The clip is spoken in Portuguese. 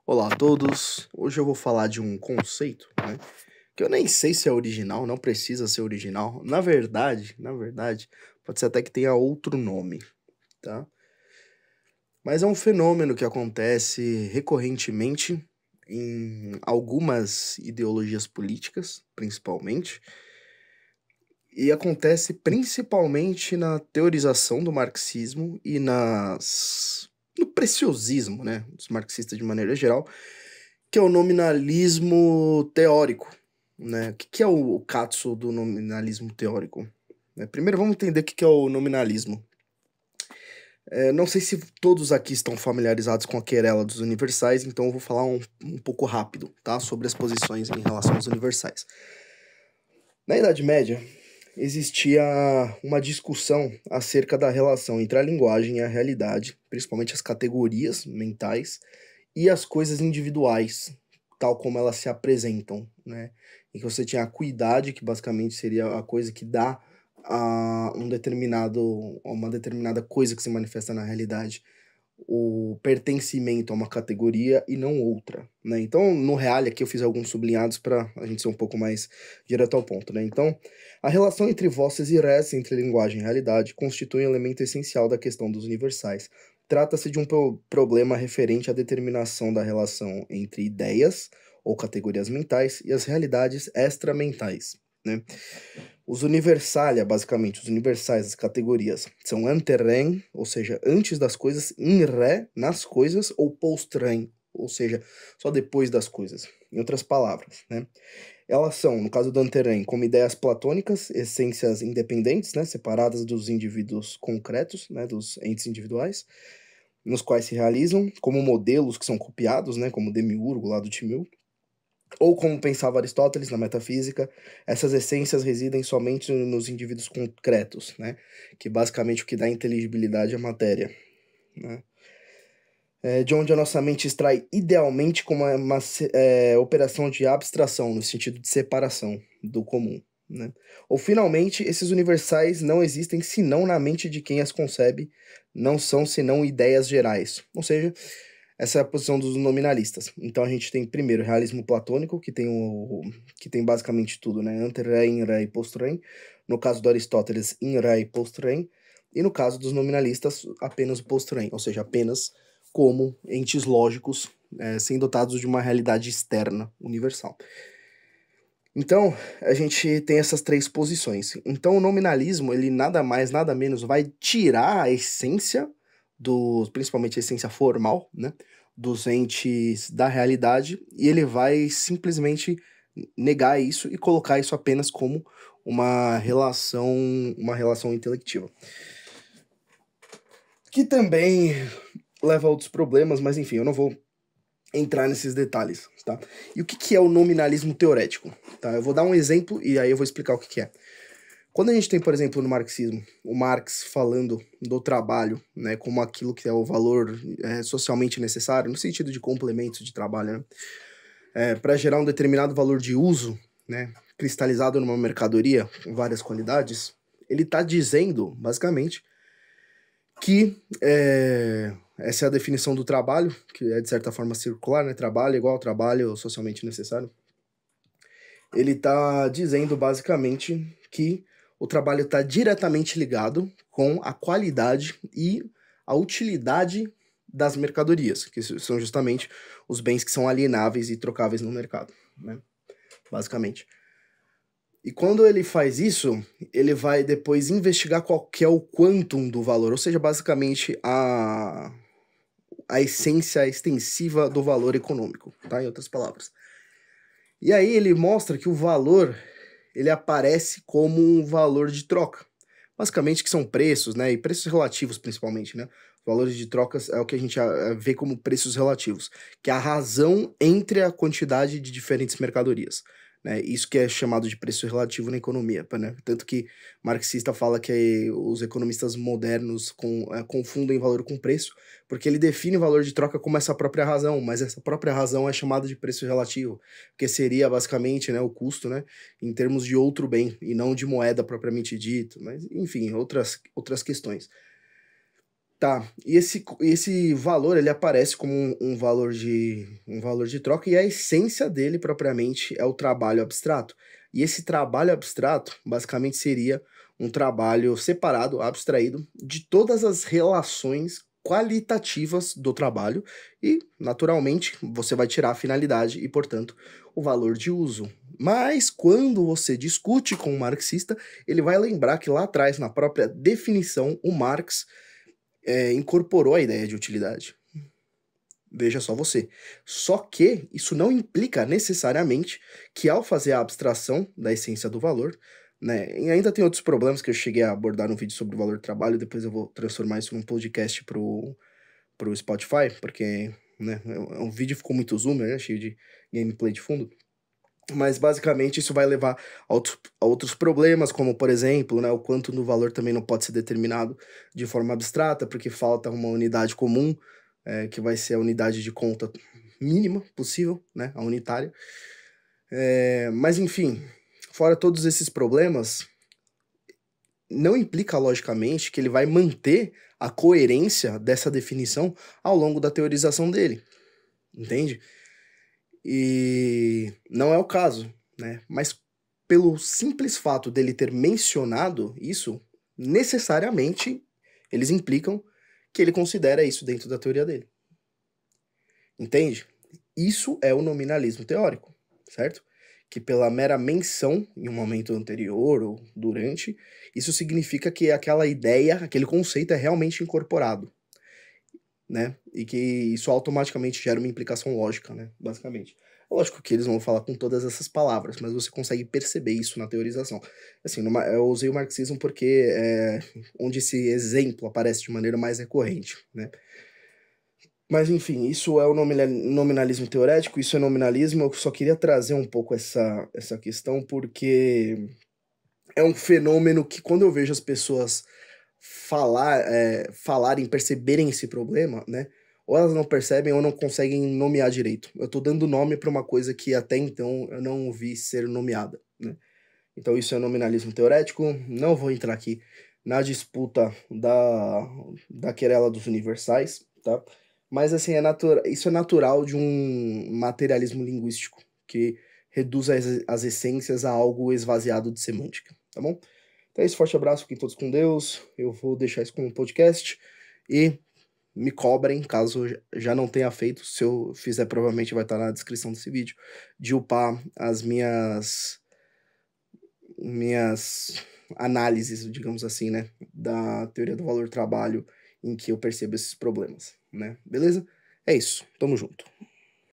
Olá a todos, hoje eu vou falar de um conceito, né, que eu nem sei se é original, não precisa ser original. Na verdade, pode ser até que tenha outro nome, tá? Mas é um fenômeno que acontece recorrentemente em algumas ideologias políticas, principalmente, e acontece principalmente na teorização do marxismo e no preciosismo, né, dos marxistas de maneira geral, que é o nominalismo teórico, né? O que é o katsu do nominalismo teórico? Primeiro vamos entender o que é o nominalismo. Não sei se todos aqui estão familiarizados com a querela dos universais, então eu vou falar um pouco rápido, tá? Sobre as posições em relação aos universais. Na Idade Média, existia uma discussão acerca da relação entre a linguagem e a realidade, principalmente as categorias mentais e as coisas individuais, tal como elas se apresentam, né? Em que você tinha a acuidade, que basicamente seria a coisa que dá uma determinada coisa que se manifesta na realidade, o pertencimento a uma categoria e não outra, né? Então, no Reale aqui eu fiz alguns sublinhados para a gente ser um pouco mais direto ao ponto, né? Então, a relação entre vozes e res, entre linguagem e realidade, constitui um elemento essencial da questão dos universais. Trata-se de um problema referente à determinação da relação entre ideias ou categorias mentais e as realidades extramentais, né? Os universalia, basicamente, os universais, as categorias, são ante rem, ou seja, antes das coisas, in re, nas coisas, ou post rem, ou seja, só depois das coisas. Em outras palavras, né? Elas são, no caso do ante rem, como ideias platônicas, essências independentes, né, separadas dos indivíduos concretos, né, dos entes individuais, nos quais se realizam, como modelos que são copiados, né, como o Demiurgo lá do Timeu, ou como pensava Aristóteles na metafísica, essas essências residem somente nos indivíduos concretos, né? Que basicamente o que dá inteligibilidade à matéria, né? De onde a nossa mente extrai idealmente como uma operação de abstração, no sentido de separação do comum, né? Ou finalmente, esses universais não existem senão na mente de quem as concebe, não são senão ideias gerais. Ou seja, essa é a posição dos nominalistas. Então a gente tem primeiro o realismo platônico, que tem basicamente tudo, né? Ante re, in re e post rem. No caso do Aristóteles, in re e post rem. E no caso dos nominalistas, apenas o post rem, ou seja, apenas como entes lógicos, sendo dotados de uma realidade externa universal. Então, a gente tem essas três posições. Então, o nominalismo, ele nada mais, nada menos vai tirar a essência principalmente a essência formal, né, dos entes da realidade, e ele vai simplesmente negar isso e colocar isso apenas como uma relação intelectiva. Que também leva a outros problemas, mas enfim, eu não vou entrar nesses detalhes, tá? E o que é o nominalismo teorético? Tá? Eu vou dar um exemplo e aí eu vou explicar o que é. Quando a gente tem, por exemplo, no marxismo, o Marx falando do trabalho, né, como aquilo que é o valor socialmente necessário, no sentido de complemento de trabalho, né, para gerar um determinado valor de uso, né, cristalizado numa mercadoria com várias qualidades, ele está dizendo, basicamente, que essa é a definição do trabalho, que é de certa forma circular, né, trabalho igual trabalho socialmente necessário. Ele está dizendo, basicamente, que o trabalho está diretamente ligado com a qualidade e a utilidade das mercadorias, que são justamente os bens que são alienáveis e trocáveis no mercado, né? Basicamente. E quando ele faz isso, ele vai depois investigar qual que é o quantum do valor, ou seja, basicamente a essência extensiva do valor econômico, tá? Em outras palavras. E aí ele mostra que o valor ele aparece como um valor de troca. Basicamente que são preços, né? E preços relativos principalmente, né? Valores de trocas é o que a gente vê como preços relativos, que é a razão entre a quantidade de diferentes mercadorias, né? Isso que é chamado de preço relativo na economia, né? Tanto que marxista fala que os economistas modernos confundem valor com preço, porque ele define o valor de troca como essa própria razão, mas essa própria razão é chamada de preço relativo, que seria basicamente, né, o custo, né, em termos de outro bem, e não de moeda propriamente dito, mas enfim, outras questões. Tá, e esse valor, ele aparece como um valor de troca, e a essência dele, propriamente, é o trabalho abstrato. E esse trabalho abstrato, basicamente, seria um trabalho separado, abstraído, de todas as relações qualitativas do trabalho, e, naturalmente, você vai tirar a finalidade e, portanto, o valor de uso. Mas, quando você discute com um marxista, ele vai lembrar que lá atrás, na própria definição, o Marx incorporou a ideia de utilidade. Veja só você. Só que isso não implica necessariamente que ao fazer a abstração da essência do valor, né, e ainda tem outros problemas que eu cheguei a abordar no vídeo sobre o valor do trabalho, depois eu vou transformar isso num podcast pro Spotify, porque, né, um vídeo ficou muito zoomer, né, cheio de gameplay de fundo. Mas basicamente isso vai levar a outros problemas, como por exemplo, né, o quanto do valor também não pode ser determinado de forma abstrata, porque falta uma unidade comum, que vai ser a unidade de conta mínima possível, né, a unitária. Mas enfim, fora todos esses problemas, não implica logicamente que ele vai manter a coerência dessa definição ao longo da teorização dele, entende? E não é o caso, né? Mas pelo simples fato dele ter mencionado isso, necessariamente eles implicam que ele considera isso dentro da teoria dele. Entende? Isso é o nominalismo teórico, certo? Que pela mera menção em um momento anterior ou durante, isso significa que aquela ideia, aquele conceito é realmente incorporado, né? E que isso automaticamente gera uma implicação lógica, né? Basicamente. É lógico que eles vão falar com todas essas palavras, mas você consegue perceber isso na teorização. Assim, eu usei o marxismo porque é onde esse exemplo aparece de maneira mais recorrente, né? Mas enfim, isso é o nominalismo teorético, isso é nominalismo. Eu só queria trazer um pouco essa questão porque é um fenômeno que quando eu vejo as pessoas falarem, perceberem esse problema, né? Ou elas não percebem ou não conseguem nomear direito. Eu tô dando nome para uma coisa que até então eu não ouvi ser nomeada, né? Então isso é nominalismo teorético. Não vou entrar aqui na disputa da querela dos universais, tá? Mas assim, isso é natural de um materialismo linguístico que reduz as essências a algo esvaziado de semântica, tá bom? Então é isso, forte abraço, fiquem todos com Deus. Eu vou deixar isso como um podcast e me cobrem, caso já não tenha feito. Se eu fizer, provavelmente vai estar na descrição desse vídeo, de upar as minhas análises, digamos assim, né, da teoria do valor-trabalho em que eu percebo esses problemas, né? Beleza? É isso. Tamo junto.